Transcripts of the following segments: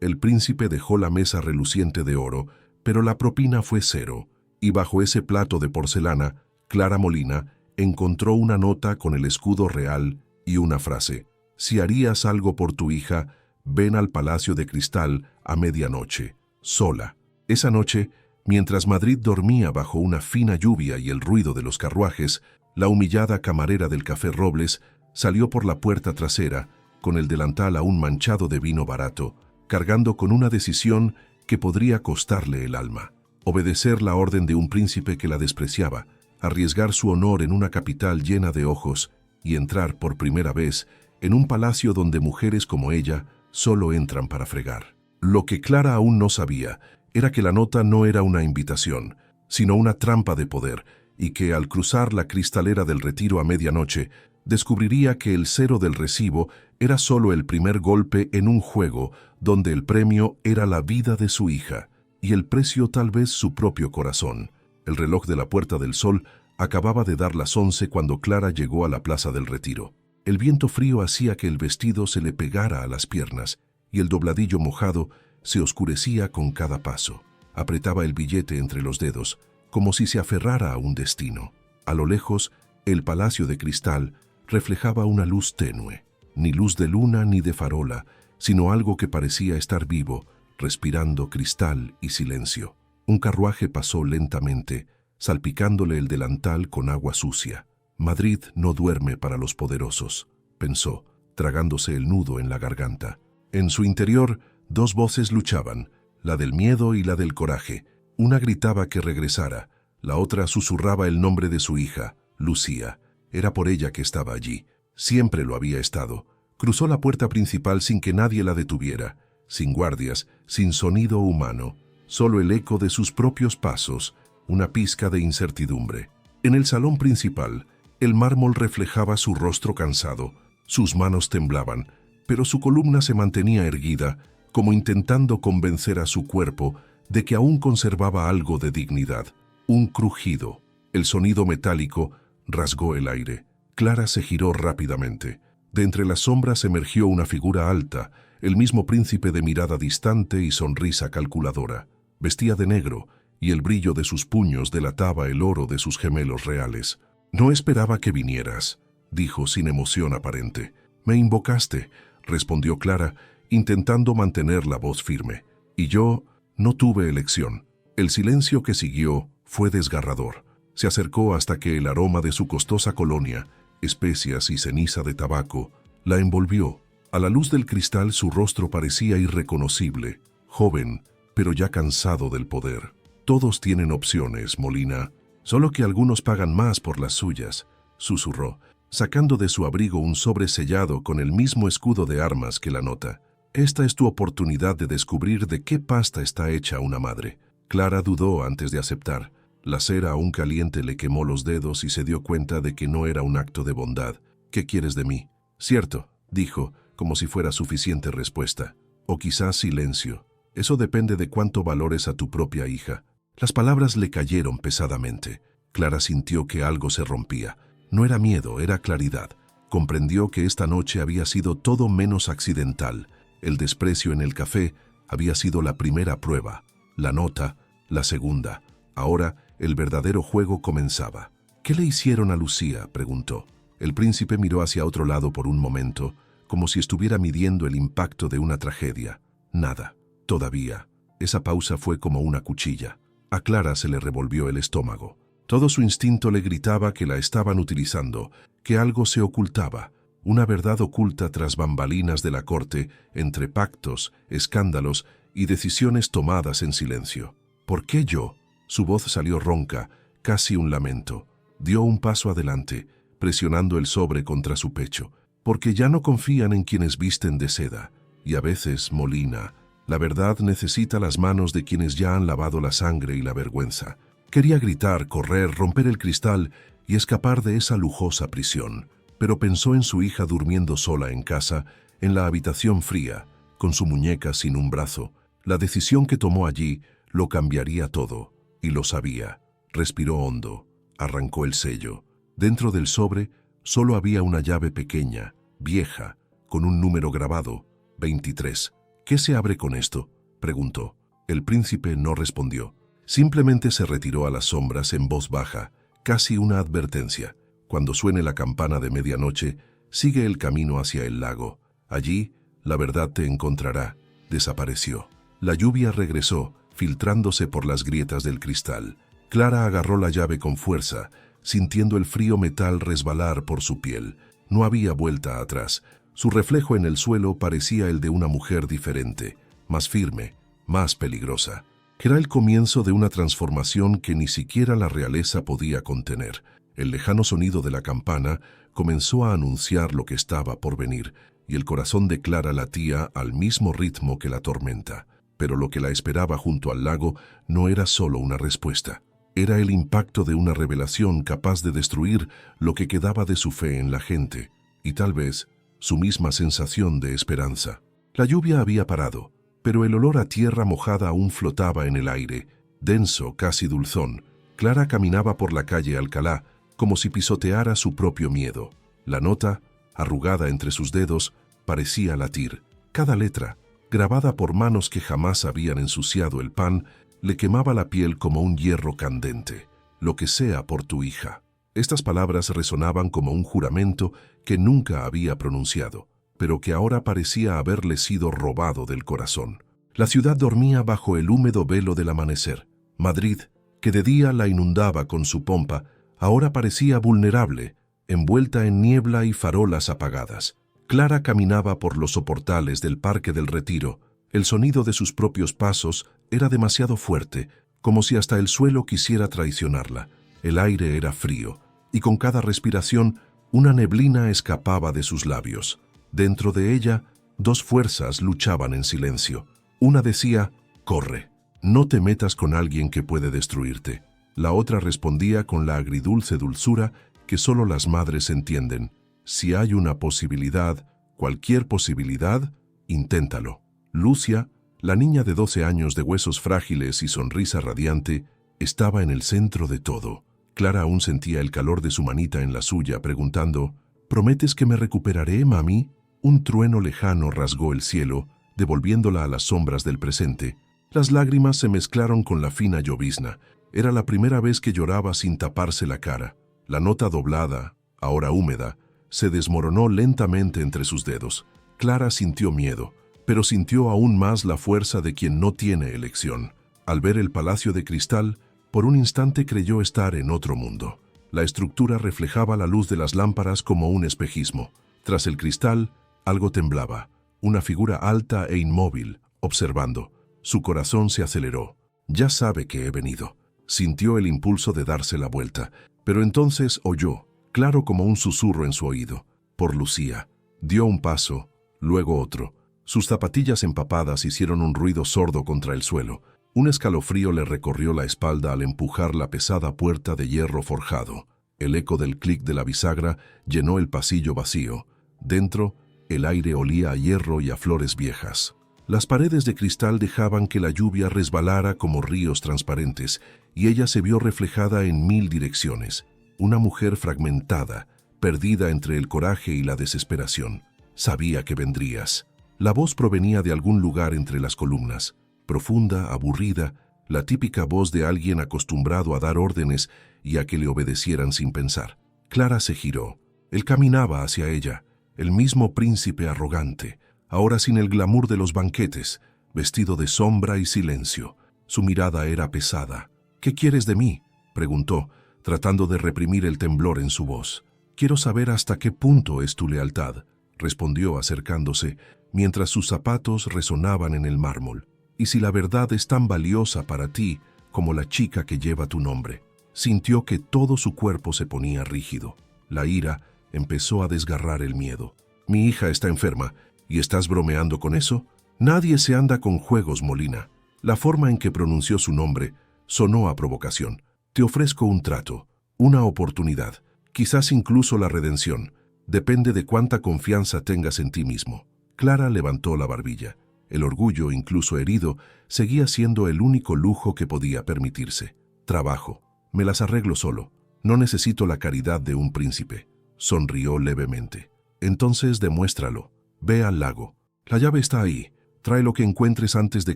El príncipe dejó la mesa reluciente de oro, pero la propina fue 0, y bajo ese plato de porcelana, Clara Molina encontró una nota con el escudo real y una frase: «Si harías algo por tu hija, ven al Palacio de Cristal a medianoche, sola». Esa noche, mientras Madrid dormía bajo una fina lluvia y el ruido de los carruajes, la humillada camarera del Café Robles salió por la puerta trasera, con el delantal aún manchado de vino barato, cargando con una decisión que podría costarle el alma: obedecer la orden de un príncipe que la despreciaba, arriesgar su honor en una capital llena de ojos y entrar por primera vez en un palacio donde mujeres como ella solo entran para fregar. Lo que Clara aún no sabía era que la nota no era una invitación, sino una trampa de poder, y que al cruzar la cristalera del Retiro a medianoche, descubriría que el 0 del recibo era solo el primer golpe en un juego donde el premio era la vida de su hija y el precio tal vez su propio corazón. El reloj de la Puerta del Sol acababa de dar las 11 cuando Clara llegó a la Plaza del Retiro. El viento frío hacía que el vestido se le pegara a las piernas y el dobladillo mojado se oscurecía con cada paso. Apretaba el billete entre los dedos, como si se aferrara a un destino. A lo lejos, el Palacio de Cristal reflejaba una luz tenue, ni luz de luna ni de farola, sino algo que parecía estar vivo, respirando cristal y silencio. Un carruaje pasó lentamente, salpicándole el delantal con agua sucia. Madrid no duerme para los poderosos, pensó, tragándose el nudo en la garganta. En su interior, 2 voces luchaban, la del miedo y la del coraje. Una gritaba que regresara, la otra susurraba el nombre de su hija, Lucía. Era por ella que estaba allí. Siempre lo había estado. Cruzó la puerta principal sin que nadie la detuviera, sin guardias, sin sonido humano, solo el eco de sus propios pasos, una pizca de incertidumbre. En el salón principal, el mármol reflejaba su rostro cansado, sus manos temblaban, pero su columna se mantenía erguida, como intentando convencer a su cuerpo de que aún conservaba algo de dignidad. Un crujido, el sonido metálico, rasgó el aire. Clara se giró rápidamente. De entre las sombras emergió una figura alta, el mismo príncipe de mirada distante y sonrisa calculadora. Vestía de negro, y el brillo de sus puños delataba el oro de sus gemelos reales. «No esperaba que vinieras», dijo sin emoción aparente. «Me invocaste», respondió Clara, intentando mantener la voz firme. «Y yo no tuve elección». El silencio que siguió fue desgarrador. Se acercó hasta que el aroma de su costosa colonia, especias y ceniza de tabaco, la envolvió. A la luz del cristal su rostro parecía irreconocible, joven, pero ya cansado del poder. «Todos tienen opciones, Molina, solo que algunos pagan más por las suyas», susurró, sacando de su abrigo un sobre sellado con el mismo escudo de armas que la nota. «Esta es tu oportunidad de descubrir de qué pasta está hecha una madre». Clara dudó antes de aceptar. La cera aún caliente le quemó los dedos y se dio cuenta de que no era un acto de bondad. «¿Qué quieres de mí?» «Cierto», dijo, como si fuera suficiente respuesta. «O quizás silencio. Eso depende de cuánto valores a tu propia hija». Las palabras le cayeron pesadamente. Clara sintió que algo se rompía. No era miedo, era claridad. Comprendió que esta noche había sido todo menos accidental. El desprecio en el café había sido la primera prueba, la nota, la segunda. Ahora el verdadero juego comenzaba. «¿Qué le hicieron a Lucía?», preguntó. El príncipe miró hacia otro lado por un momento, como si estuviera midiendo el impacto de una tragedia. «Nada, todavía». Esa pausa fue como una cuchilla. A Clara se le revolvió el estómago. Todo su instinto le gritaba que la estaban utilizando, que algo se ocultaba, una verdad oculta tras bambalinas de la corte, entre pactos, escándalos y decisiones tomadas en silencio. «¿Por qué yo?». Su voz salió ronca, casi un lamento. Dio un paso adelante, presionando el sobre contra su pecho. «Porque ya no confían en quienes visten de seda. Y a veces, Molina, la verdad necesita las manos de quienes ya han lavado la sangre y la vergüenza». Quería gritar, correr, romper el cristal y escapar de esa lujosa prisión, pero pensó en su hija durmiendo sola en casa, en la habitación fría, con su muñeca sin un brazo. La decisión que tomó allí lo cambiaría todo, y lo sabía. Respiró hondo, arrancó el sello. Dentro del sobre solo había una llave pequeña, vieja, con un número grabado, 23. ¿Qué se abre con esto?, preguntó. El príncipe no respondió. Simplemente se retiró a las sombras en voz baja, casi una advertencia. Cuando suene la campana de medianoche, sigue el camino hacia el lago. Allí, la verdad te encontrará. Desapareció. La lluvia regresó, filtrándose por las grietas del cristal. Clara agarró la llave con fuerza, sintiendo el frío metal resbalar por su piel. No había vuelta atrás. Su reflejo en el suelo parecía el de una mujer diferente, más firme, más peligrosa. Era el comienzo de una transformación que ni siquiera la realeza podía contener. El lejano sonido de la campana comenzó a anunciar lo que estaba por venir, y el corazón de Clara latía al mismo ritmo que la tormenta. Pero lo que la esperaba junto al lago no era solo una respuesta. Era el impacto de una revelación capaz de destruir lo que quedaba de su fe en la gente, y tal vez su misma sensación de esperanza. La lluvia había parado, pero el olor a tierra mojada aún flotaba en el aire, denso, casi dulzón. Clara caminaba por la calle Alcalá, como si pisoteara su propio miedo. La nota, arrugada entre sus dedos, parecía latir. Cada letra, grabada por manos que jamás habían ensuciado el pan, le quemaba la piel como un hierro candente. Lo que sea por tu hija. Estas palabras resonaban como un juramento que nunca había pronunciado, pero que ahora parecía haberle sido robado del corazón. La ciudad dormía bajo el húmedo velo del amanecer. Madrid, que de día la inundaba con su pompa, ahora parecía vulnerable, envuelta en niebla y farolas apagadas. Clara caminaba por los soportales del Parque del Retiro. El sonido de sus propios pasos era demasiado fuerte, como si hasta el suelo quisiera traicionarla. El aire era frío, y con cada respiración una neblina escapaba de sus labios. Dentro de ella, dos fuerzas luchaban en silencio. Una decía, corre, no te metas con alguien que puede destruirte. La otra respondía con la agridulce dulzura que solo las madres entienden. Si hay una posibilidad, cualquier posibilidad, inténtalo. Lucia, la niña de 12 años de huesos frágiles y sonrisa radiante, estaba en el centro de todo. Clara aún sentía el calor de su manita en la suya, preguntando, ¿prometes que me recuperaré, mami? Un trueno lejano rasgó el cielo, devolviéndola a las sombras del presente. Las lágrimas se mezclaron con la fina llovizna. Era la primera vez que lloraba sin taparse la cara. La nota doblada, ahora húmeda, se desmoronó lentamente entre sus dedos. Clara sintió miedo, pero sintió aún más la fuerza de quien no tiene elección. Al ver el palacio de cristal, por un instante creyó estar en otro mundo. La estructura reflejaba la luz de las lámparas como un espejismo. Tras el cristal, algo temblaba. Una figura alta e inmóvil, observando. Su corazón se aceleró. Ya sabe que he venido. Sintió el impulso de darse la vuelta, pero entonces oyó, claro como un susurro en su oído, por Lucía. Dio un paso, luego otro. Sus zapatillas empapadas hicieron un ruido sordo contra el suelo. Un escalofrío le recorrió la espalda al empujar la pesada puerta de hierro forjado. El eco del clic de la bisagra llenó el pasillo vacío. Dentro, el aire olía a hierro y a flores viejas. Las paredes de cristal dejaban que la lluvia resbalara como ríos transparentes, y ella se vio reflejada en 1000 direcciones. Una mujer fragmentada, perdida entre el coraje y la desesperación. Sabía que vendrías. La voz provenía de algún lugar entre las columnas, profunda, aburrida, la típica voz de alguien acostumbrado a dar órdenes y a que le obedecieran sin pensar. Clara se giró. Él caminaba hacia ella, el mismo príncipe arrogante, ahora sin el glamour de los banquetes, vestido de sombra y silencio. Su mirada era pesada. «¿Qué quieres de mí?», preguntó, tratando de reprimir el temblor en su voz. «Quiero saber hasta qué punto es tu lealtad», respondió acercándose, mientras sus zapatos resonaban en el mármol. «Y si la verdad es tan valiosa para ti como la chica que lleva tu nombre». Sintió que todo su cuerpo se ponía rígido. La ira empezó a desgarrar el miedo. «Mi hija está enferma. ¿Y estás bromeando con eso? Nadie se anda con juegos, Molina». La forma en que pronunció su nombre sonó a provocación. «Te ofrezco un trato, una oportunidad, quizás incluso la redención. Depende de cuánta confianza tengas en ti mismo». Clara levantó la barbilla. El orgullo, incluso herido, seguía siendo el único lujo que podía permitirse. «Trabajo. Me las arreglo solo. No necesito la caridad de un príncipe». Sonrió levemente. «Entonces demuéstralo. Ve al lago. La llave está ahí. Trae lo que encuentres antes de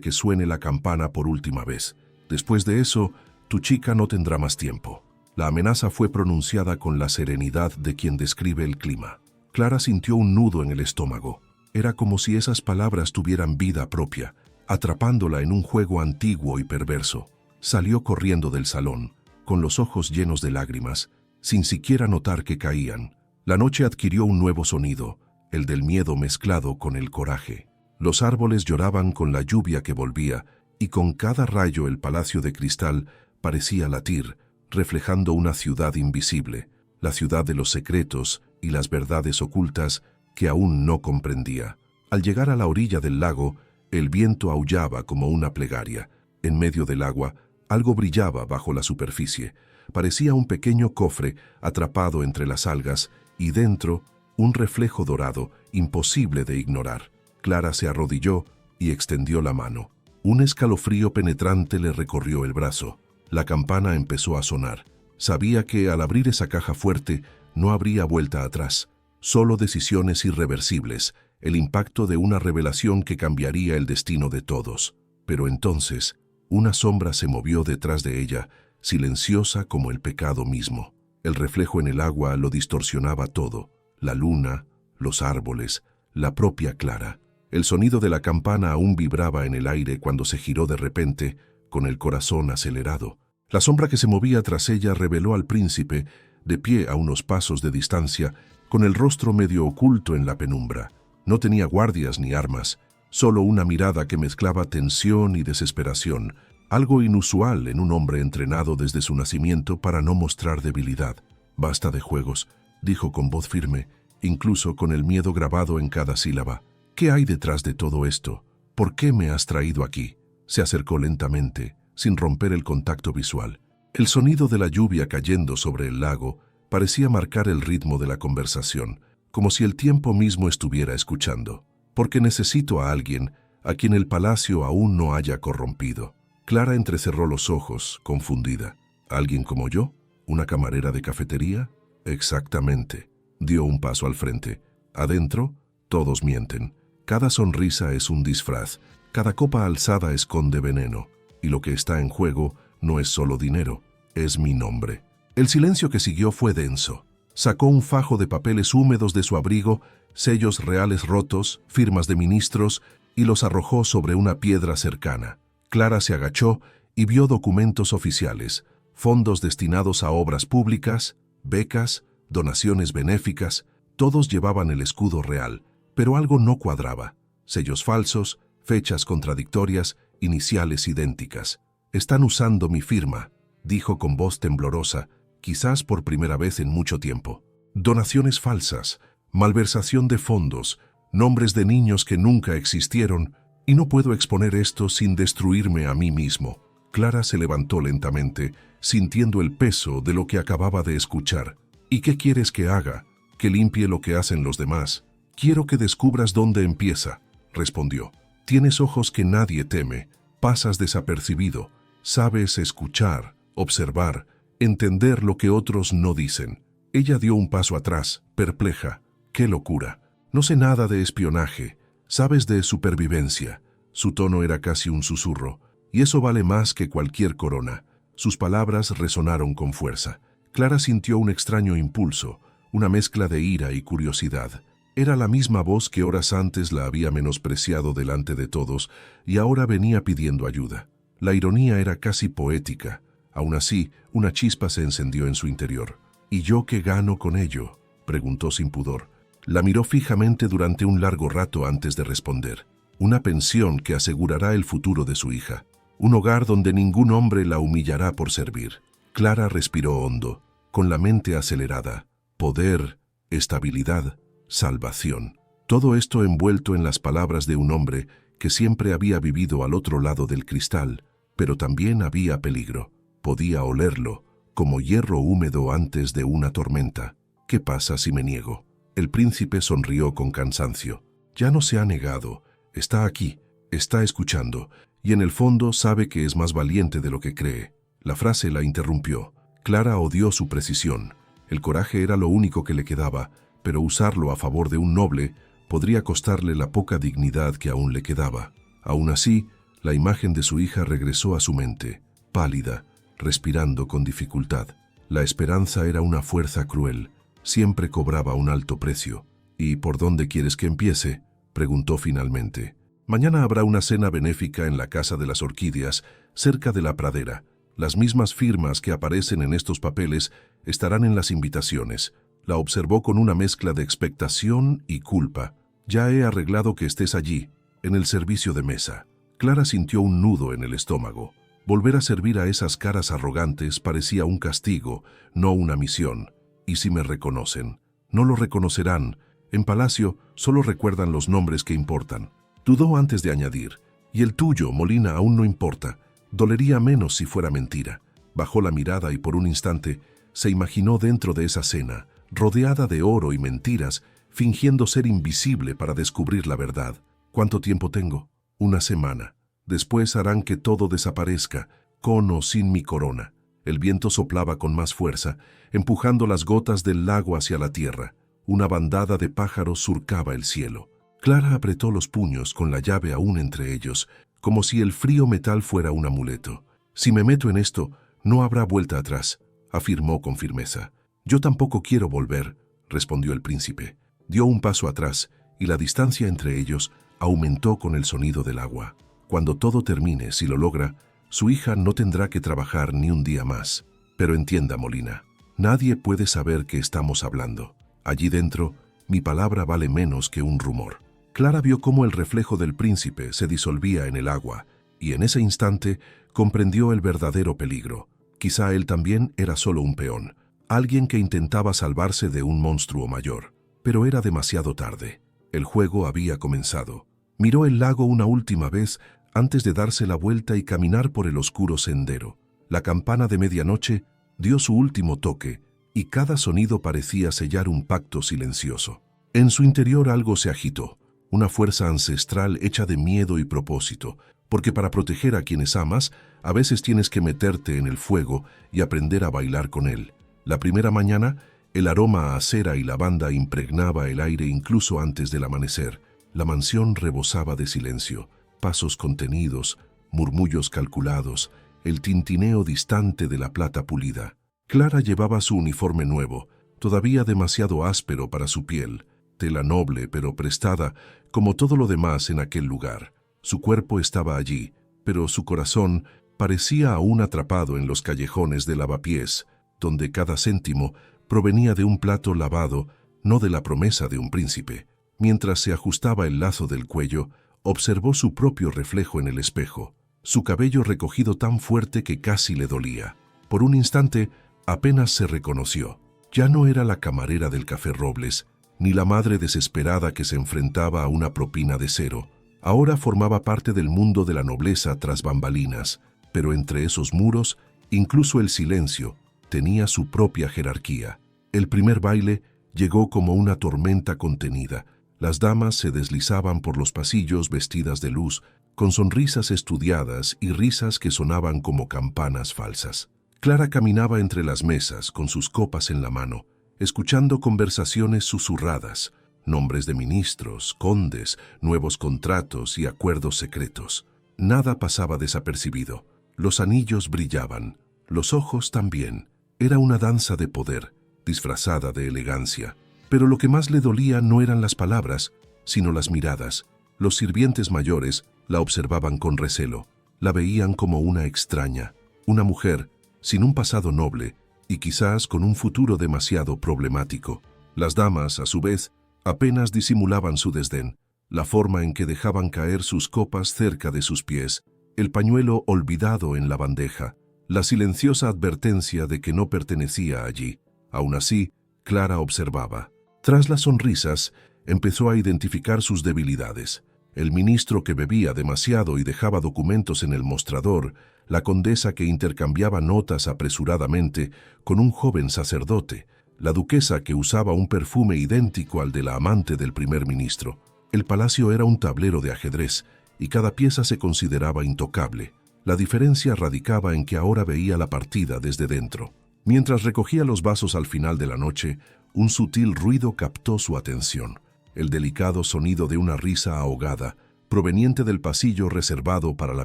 que suene la campana por última vez. Después de eso, tu chica no tendrá más tiempo. La amenaza fue pronunciada con la serenidad de quien describe el clima. Clara sintió un nudo en el estómago. Era como si esas palabras tuvieran vida propia, atrapándola en un juego antiguo y perverso. Salió corriendo del salón, con los ojos llenos de lágrimas, sin siquiera notar que caían. La noche adquirió un nuevo sonido, el del miedo mezclado con el coraje. Los árboles lloraban con la lluvia que volvía, y con cada rayo el palacio de cristal parecía latir, reflejando una ciudad invisible, la ciudad de los secretos y las verdades ocultas que aún no comprendía. Al llegar a la orilla del lago, el viento aullaba como una plegaria. En medio del agua, algo brillaba bajo la superficie. Parecía un pequeño cofre atrapado entre las algas y dentro un reflejo dorado imposible de ignorar. Clara se arrodilló y extendió la mano. Un escalofrío penetrante le recorrió el brazo. La campana empezó a sonar. Sabía que al abrir esa caja fuerte no habría vuelta atrás, solo decisiones irreversibles, el impacto de una revelación que cambiaría el destino de todos. Pero entonces, una sombra se movió detrás de ella, silenciosa como el pecado mismo. El reflejo en el agua lo distorsionaba todo, la luna, los árboles, la propia Clara. El sonido de la campana aún vibraba en el aire cuando se giró de repente, con el corazón acelerado. La sombra que se movía tras ella reveló al príncipe, de pie a unos pasos de distancia, con el rostro medio oculto en la penumbra. No tenía guardias ni armas, solo una mirada que mezclaba tensión y desesperación, algo inusual en un hombre entrenado desde su nacimiento para no mostrar debilidad. «Basta de juegos», dijo con voz firme, incluso con el miedo grabado en cada sílaba. «¿Qué hay detrás de todo esto? ¿Por qué me has traído aquí?» Se acercó lentamente, sin romper el contacto visual. El sonido de la lluvia cayendo sobre el lago parecía marcar el ritmo de la conversación, como si el tiempo mismo estuviera escuchando. «Porque necesito a alguien a quien el palacio aún no haya corrompido». Clara entrecerró los ojos, confundida. «¿Alguien como yo? ¿Una camarera de cafetería?» «Exactamente». Dio un paso al frente. Adentro, todos mienten. Cada sonrisa es un disfraz. Cada copa alzada esconde veneno. Y lo que está en juego no es solo dinero, es mi nombre. El silencio que siguió fue denso. Sacó un fajo de papeles húmedos de su abrigo, sellos reales rotos, firmas de ministros, y los arrojó sobre una piedra cercana. Clara se agachó y vio documentos oficiales, fondos destinados a obras públicas, becas, donaciones benéficas. Todos llevaban el escudo real, pero algo no cuadraba. Sellos falsos, fechas contradictorias, iniciales idénticas. «Están usando mi firma», dijo con voz temblorosa, quizás por primera vez en mucho tiempo. «Donaciones falsas, malversación de fondos, nombres de niños que nunca existieron, y no puedo exponer esto sin destruirme a mí mismo». Clara se levantó lentamente, sintiendo el peso de lo que acababa de escuchar. «¿Y qué quieres que haga? ¿Que limpie lo que hacen los demás?» «Quiero que descubras dónde empieza», respondió. «Tienes ojos que nadie teme, pasas desapercibido, sabes escuchar, observar, entender lo que otros no dicen». Ella dio un paso atrás, perpleja. «¡Qué locura! No sé nada de espionaje, sabes de supervivencia». Su tono era casi un susurro, y eso vale más que cualquier corona. Sus palabras resonaron con fuerza. Clara sintió un extraño impulso, una mezcla de ira y curiosidad. Era la misma voz que horas antes la había menospreciado delante de todos y ahora venía pidiendo ayuda. La ironía era casi poética. Aún así, una chispa se encendió en su interior. «¿Y yo qué gano con ello?», preguntó sin pudor. La miró fijamente durante un largo rato antes de responder. «Una pensión que asegurará el futuro de su hija. Un hogar donde ningún hombre la humillará por servir». Clara respiró hondo, con la mente acelerada. Poder, estabilidad, salvación. Todo esto envuelto en las palabras de un hombre que siempre había vivido al otro lado del cristal, pero también había peligro. Podía olerlo, como hierro húmedo antes de una tormenta. «¿Qué pasa si me niego?». El príncipe sonrió con cansancio. «Ya no se ha negado. Está aquí, está escuchando, y en el fondo sabe que es más valiente de lo que cree». La frase la interrumpió. Clara odió su precisión. El coraje era lo único que le quedaba, pero usarlo a favor de un noble Podría costarle la poca dignidad que aún le quedaba. Aún así, la imagen de su hija regresó a su mente, pálida, respirando con dificultad. La esperanza era una fuerza cruel, siempre cobraba un alto precio. ¿Y por dónde quieres que empiece?, preguntó finalmente. Mañana habrá una cena benéfica en la Casa de las Orquídeas, cerca de la pradera. Las mismas firmas que aparecen en estos papeles estarán en las invitaciones. La observó con una mezcla de expectación y culpa. Ya he arreglado que estés allí, en el servicio de mesa. Clara sintió un nudo en el estómago. Volver a servir a esas caras arrogantes parecía un castigo, no una misión. ¿Y si me reconocen? No lo reconocerán. En Palacio solo recuerdan los nombres que importan. Dudó antes de añadir. Y el tuyo, Molina, aún no importa. Dolería menos si fuera mentira. Bajó la mirada y por un instante se imaginó dentro de esa cena, rodeada de oro y mentiras, fingiendo ser invisible para descubrir la verdad. ¿Cuánto tiempo tengo? 1 semana. Después harán que todo desaparezca, con o sin mi corona. El viento soplaba con más fuerza, empujando las gotas del lago hacia la tierra. Una bandada de pájaros surcaba el cielo. Clara apretó los puños con la llave aún entre ellos, como si el frío metal fuera un amuleto. Si me meto en esto, no habrá vuelta atrás, afirmó con firmeza. Yo tampoco quiero volver, respondió el príncipe. Dio un paso atrás y la distancia entre ellos aumentó con el sonido del agua. Cuando todo termine, si lo logra, su hija no tendrá que trabajar ni un día más. Pero entienda, Molina, nadie puede saber que estamos hablando. Allí dentro, mi palabra vale menos que un rumor. Clara vio cómo el reflejo del príncipe se disolvía en el agua, y en ese instante comprendió el verdadero peligro. Quizá él también era solo un peón, alguien que intentaba salvarse de un monstruo mayor. Pero era demasiado tarde. El juego había comenzado. Miró el lago una última vez antes de darse la vuelta y caminar por el oscuro sendero. La campana de medianoche dio su último toque, y cada sonido parecía sellar un pacto silencioso. En su interior algo se agitó, una fuerza ancestral hecha de miedo y propósito, porque para proteger a quienes amas, a veces tienes que meterte en el fuego y aprender a bailar con él. La primera mañana, el aroma a cera y lavanda impregnaba el aire incluso antes del amanecer. La mansión rebosaba de silencio, pasos contenidos, murmullos calculados, el tintineo distante de la plata pulida. Clara llevaba su uniforme nuevo, todavía demasiado áspero para su piel, tela noble pero prestada, como todo lo demás en aquel lugar. Su cuerpo estaba allí, pero su corazón parecía aún atrapado en los callejones de Lavapiés, donde cada céntimo provenía de un plato lavado, no de la promesa de un príncipe. Mientras se ajustaba el lazo del cuello, observó su propio reflejo en el espejo, su cabello recogido tan fuerte que casi le dolía. Por un instante, apenas se reconoció. Ya no era la camarera del Café Robles, ni la madre desesperada que se enfrentaba a una propina de 0. Ahora formaba parte del mundo de la nobleza tras bambalinas, pero entre esos muros, incluso el silencio tenía su propia jerarquía. El primer baile llegó como una tormenta contenida. Las damas se deslizaban por los pasillos vestidas de luz, con sonrisas estudiadas y risas que sonaban como campanas falsas. Clara caminaba entre las mesas con sus copas en la mano, escuchando conversaciones susurradas, nombres de ministros, condes, nuevos contratos y acuerdos secretos. Nada pasaba desapercibido. Los anillos brillaban, los ojos también. Era una danza de poder, disfrazada de elegancia. Pero lo que más le dolía no eran las palabras, sino las miradas. Los sirvientes mayores la observaban con recelo. La veían como una extraña, una mujer sin un pasado noble y quizás con un futuro demasiado problemático. Las damas, a su vez, apenas disimulaban su desdén, la forma en que dejaban caer sus copas cerca de sus pies, el pañuelo olvidado en la bandeja, la silenciosa advertencia de que no pertenecía allí. Aún así, Clara observaba. Tras las sonrisas, empezó a identificar sus debilidades. El ministro que bebía demasiado y dejaba documentos en el mostrador, la condesa que intercambiaba notas apresuradamente con un joven sacerdote, la duquesa que usaba un perfume idéntico al de la amante del primer ministro. El palacio era un tablero de ajedrez y cada pieza se consideraba intocable. La diferencia radicaba en que ahora veía la partida desde dentro. Mientras recogía los vasos al final de la noche, un sutil ruido captó su atención. el delicado sonido de una risa ahogada, proveniente del pasillo reservado para la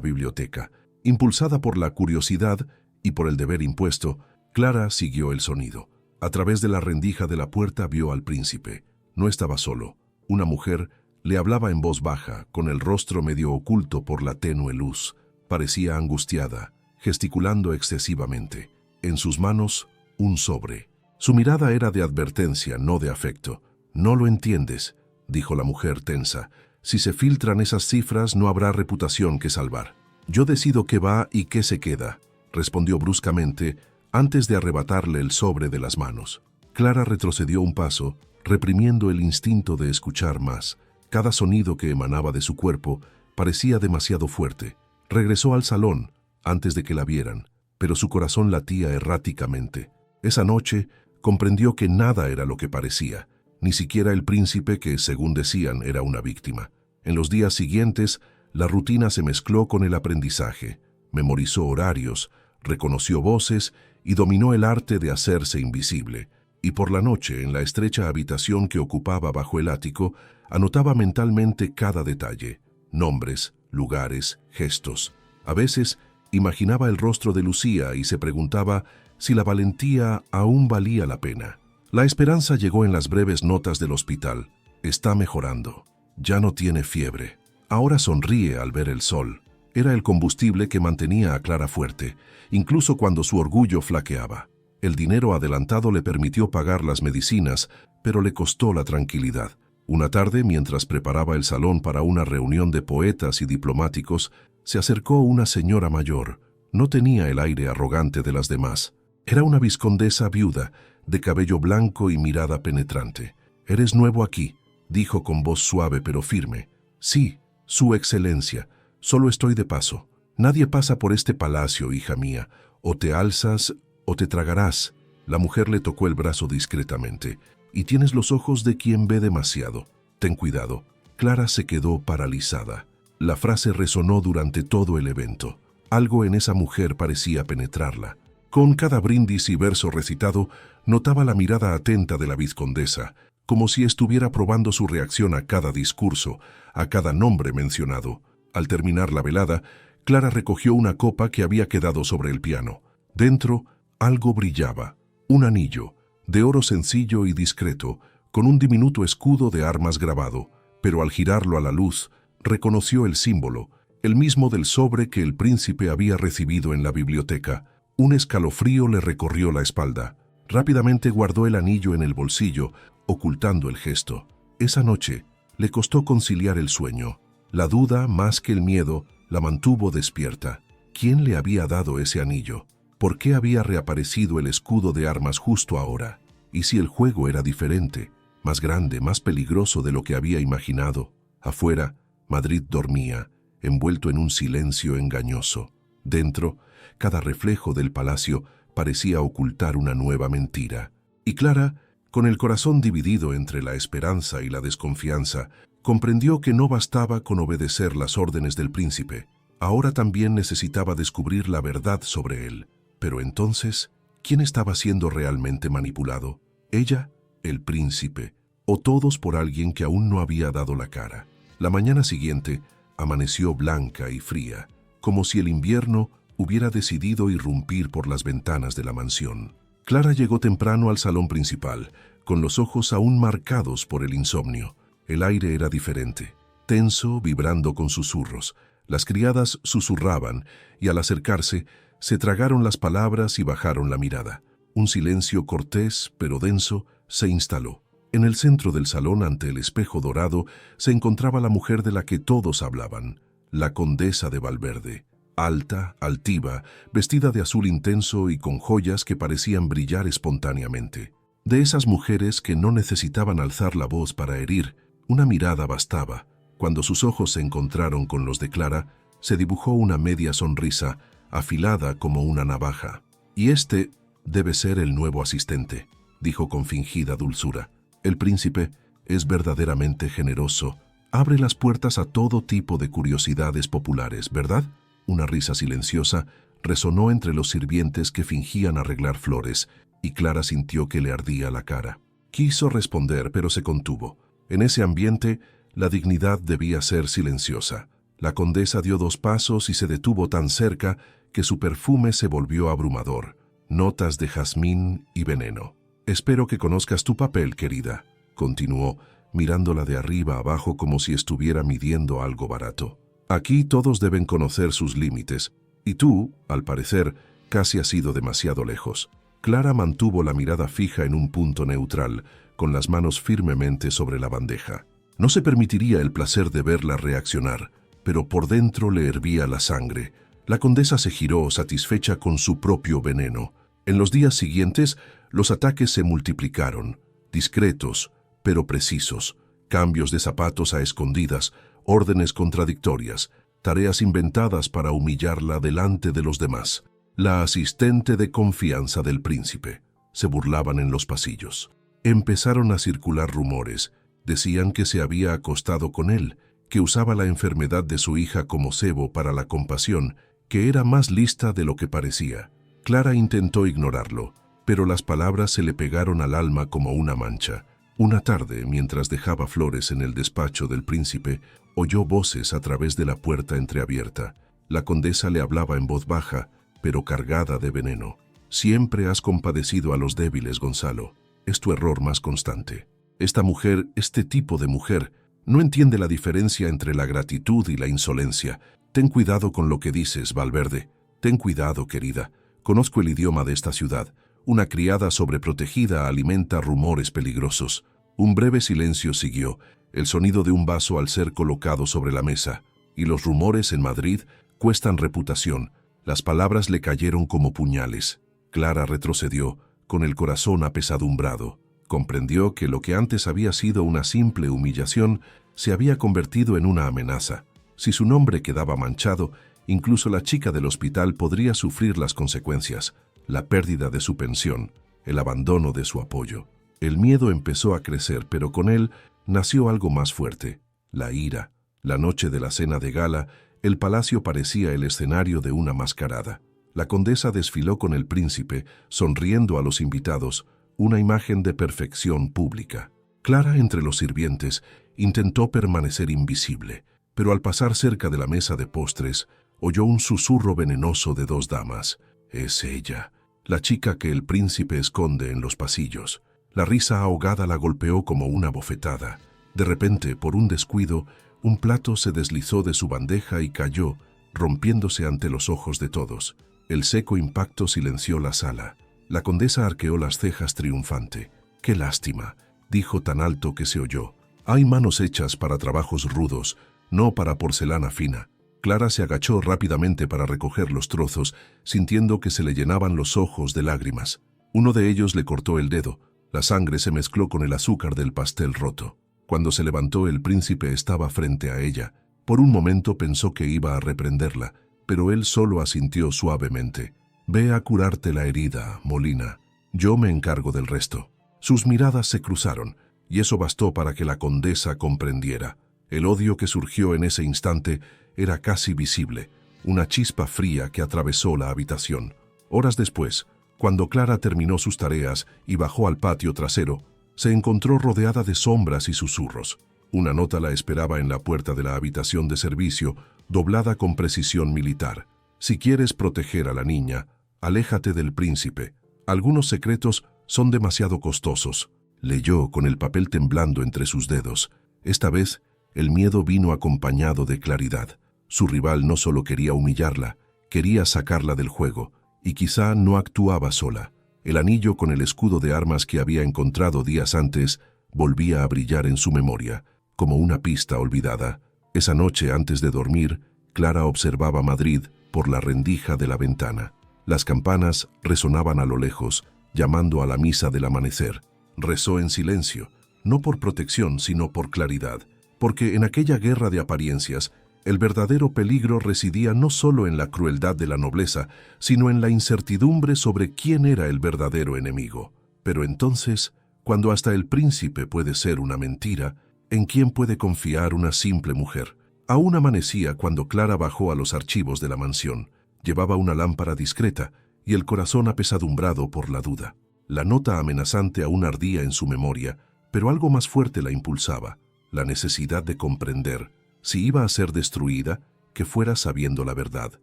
biblioteca. Impulsada por la curiosidad y por el deber impuesto, Clara siguió el sonido. A través de la rendija de la puerta vio al príncipe. No estaba solo. Una mujer le hablaba en voz baja, con el rostro medio oculto por la tenue luz. Parecía angustiada, gesticulando excesivamente. En sus manos, un sobre. Su mirada era de advertencia, no de afecto. «No lo entiendes», dijo la mujer tensa. «Si se filtran esas cifras, no habrá reputación que salvar». «Yo decido qué va y qué se queda», respondió bruscamente, antes de arrebatarle el sobre de las manos. Clara retrocedió un paso, reprimiendo el instinto de escuchar más. Cada sonido que emanaba de su cuerpo parecía demasiado fuerte. Regresó al salón, antes de que la vieran, pero su corazón latía erráticamente. Esa noche comprendió que nada era lo que parecía, ni siquiera el príncipe que, según decían, era una víctima. En los días siguientes, la rutina se mezcló con el aprendizaje. Memorizó horarios, reconoció voces y dominó el arte de hacerse invisible. Y por la noche, en la estrecha habitación que ocupaba bajo el ático, anotaba mentalmente cada detalle: nombres, lugares, gestos. A veces imaginaba el rostro de Lucía y se preguntaba si la valentía aún valía la pena. La esperanza llegó en las breves notas del hospital. Está mejorando. Ya no tiene fiebre. Ahora sonríe al ver el sol. Era el combustible que mantenía a Clara fuerte, incluso cuando su orgullo flaqueaba. El dinero adelantado le permitió pagar las medicinas, pero le costó la tranquilidad. Una tarde, mientras preparaba el salón para una reunión de poetas y diplomáticos, se acercó una señora mayor. No tenía el aire arrogante de las demás. Era una vizcondesa viuda, de cabello blanco y mirada penetrante. «¿Eres nuevo aquí?», dijo con voz suave pero firme. «Sí, su excelencia. Solo estoy de paso. Nadie pasa por este palacio, hija mía. O te alzas o te tragarás». La mujer le tocó el brazo discretamente. «Y tienes los ojos de quien ve demasiado. Ten cuidado». Clara se quedó paralizada. La frase resonó durante todo el evento. Algo en esa mujer parecía penetrarla. Con cada brindis y verso recitado, notaba la mirada atenta de la vizcondesa, como si estuviera probando su reacción a cada discurso, a cada nombre mencionado. Al terminar la velada, Clara recogió una copa que había quedado sobre el piano. Dentro, algo brillaba. Un anillo, de oro sencillo y discreto, con un diminuto escudo de armas grabado, pero al girarlo a la luz, reconoció el símbolo, el mismo del sobre que el príncipe había recibido en la biblioteca. Un escalofrío le recorrió la espalda. Rápidamente guardó el anillo en el bolsillo, ocultando el gesto. Esa noche le costó conciliar el sueño. La duda, más que el miedo, la mantuvo despierta. ¿Quién le había dado ese anillo? ¿Por qué había reaparecido el escudo de armas justo ahora? ¿Y si el juego era diferente, más grande, más peligroso de lo que había imaginado? Afuera, Madrid dormía, envuelto en un silencio engañoso. Dentro, cada reflejo del palacio parecía ocultar una nueva mentira. Y Clara, con el corazón dividido entre la esperanza y la desconfianza, comprendió que no bastaba con obedecer las órdenes del príncipe. Ahora también necesitaba descubrir la verdad sobre él. Pero entonces, ¿quién estaba siendo realmente manipulado? ¿Ella, el príncipe, o todos por alguien que aún no había dado la cara? La mañana siguiente amaneció blanca y fría, como si el invierno hubiera decidido irrumpir por las ventanas de la mansión. Clara llegó temprano al salón principal, con los ojos aún marcados por el insomnio. El aire era diferente, tenso, vibrando con susurros. Las criadas susurraban y al acercarse se tragaron las palabras y bajaron la mirada. Un silencio cortés pero denso se instaló. En el centro del salón, ante el espejo dorado, se encontraba la mujer de la que todos hablaban, la condesa de Valverde. Alta, altiva, vestida de azul intenso y con joyas que parecían brillar espontáneamente. De esas mujeres que no necesitaban alzar la voz para herir, una mirada bastaba. Cuando sus ojos se encontraron con los de Clara, se dibujó una media sonrisa, afilada como una navaja. «Y este debe ser el nuevo asistente», dijo con fingida dulzura. «El príncipe es verdaderamente generoso. Abre las puertas a todo tipo de curiosidades populares, ¿verdad?». Una risa silenciosa resonó entre los sirvientes que fingían arreglar flores, y Clara sintió que le ardía la cara. Quiso responder, pero se contuvo. En ese ambiente, la dignidad debía ser silenciosa. La condesa dio 2 pasos y se detuvo tan cerca que su perfume se volvió abrumador. Notas de jazmín y veneno. «Espero que conozcas tu papel, querida», continuó, mirándola de arriba abajo como si estuviera midiendo algo barato. «Aquí todos deben conocer sus límites, y tú, al parecer, casi has ido demasiado lejos». Clara mantuvo la mirada fija en un punto neutral, con las manos firmemente sobre la bandeja. No se permitiría el placer de verla reaccionar, pero por dentro le hervía la sangre. La condesa se giró, satisfecha con su propio veneno. En los días siguientes, los ataques se multiplicaron, discretos, pero precisos. Cambios de zapatos a escondidas, órdenes contradictorias, tareas inventadas para humillarla delante de los demás. La asistente de confianza del príncipe. Se burlaban en los pasillos. Empezaron a circular rumores. Decían que se había acostado con él, que usaba la enfermedad de su hija como cebo para la compasión, que era más lista de lo que parecía. Clara intentó ignorarlo, pero las palabras se le pegaron al alma como una mancha. Una tarde, mientras dejaba flores en el despacho del príncipe, oyó voces a través de la puerta entreabierta. La condesa le hablaba en voz baja, pero cargada de veneno. «Siempre has compadecido a los débiles, Gonzalo. Es tu error más constante. Esta mujer, este tipo de mujer, no entiende la diferencia entre la gratitud y la insolencia. Ten cuidado con lo que dices, Valverde. Ten cuidado, querida. Conozco el idioma de esta ciudad. Una criada sobreprotegida alimenta rumores peligrosos». Un breve silencio siguió, el sonido de un vaso al ser colocado sobre la mesa. «Y los rumores en Madrid cuestan reputación». Las palabras le cayeron como puñales. Clara retrocedió, con el corazón apesadumbrado. Comprendió que lo que antes había sido una simple humillación se había convertido en una amenaza. Si su nombre quedaba manchado, incluso la chica del hospital podría sufrir las consecuencias, la pérdida de su pensión, el abandono de su apoyo. El miedo empezó a crecer, pero con él nació algo más fuerte, la ira. La noche de la cena de gala, el palacio parecía el escenario de una mascarada. La condesa desfiló con el príncipe, sonriendo a los invitados, una imagen de perfección pública. Clara, entre los sirvientes, intentó permanecer invisible, pero al pasar cerca de la mesa de postres, oyó un susurro venenoso de 2 damas. «Es ella, la chica que el príncipe esconde en los pasillos». La risa ahogada la golpeó como una bofetada. De repente, por un descuido, un plato se deslizó de su bandeja y cayó, rompiéndose ante los ojos de todos. El seco impacto silenció la sala. La condesa arqueó las cejas triunfante. «Qué lástima», dijo tan alto que se oyó. «Hay manos hechas para trabajos rudos, no para porcelana fina». Clara se agachó rápidamente para recoger los trozos, sintiendo que se le llenaban los ojos de lágrimas. Uno de ellos le cortó el dedo. La sangre se mezcló con el azúcar del pastel roto. Cuando se levantó, el príncipe estaba frente a ella. Por un momento pensó que iba a reprenderla, pero él solo asintió suavemente. «Ve a curarte la herida, Molina. Yo me encargo del resto». Sus miradas se cruzaron, y eso bastó para que la condesa comprendiera. El odio que surgió en ese instante era casi visible, una chispa fría que atravesó la habitación. Horas después, cuando Clara terminó sus tareas y bajó al patio trasero, se encontró rodeada de sombras y susurros. Una nota la esperaba en la puerta de la habitación de servicio, doblada con precisión militar. «Si quieres proteger a la niña, aléjate del príncipe. Algunos secretos son demasiado costosos», leyó con el papel temblando entre sus dedos. Esta vez, el miedo vino acompañado de claridad. Su rival no solo quería humillarla, quería sacarla del juego, y quizá no actuaba sola. El anillo con el escudo de armas que había encontrado días antes volvía a brillar en su memoria, como una pista olvidada. Esa noche, antes de dormir, Clara observaba Madrid por la rendija de la ventana. Las campanas resonaban a lo lejos, llamando a la misa del amanecer. Rezó en silencio, no por protección, sino por claridad, porque en aquella guerra de apariencias, el verdadero peligro residía no solo en la crueldad de la nobleza, sino en la incertidumbre sobre quién era el verdadero enemigo. Pero entonces, cuando hasta el príncipe puede ser una mentira, ¿en quién puede confiar una simple mujer? Aún amanecía cuando Clara bajó a los archivos de la mansión. Llevaba una lámpara discreta y el corazón apesadumbrado por la duda. La nota amenazante aún ardía en su memoria, pero algo más fuerte la impulsaba, la necesidad de comprender. Si iba a ser destruida, que fuera sabiendo la verdad.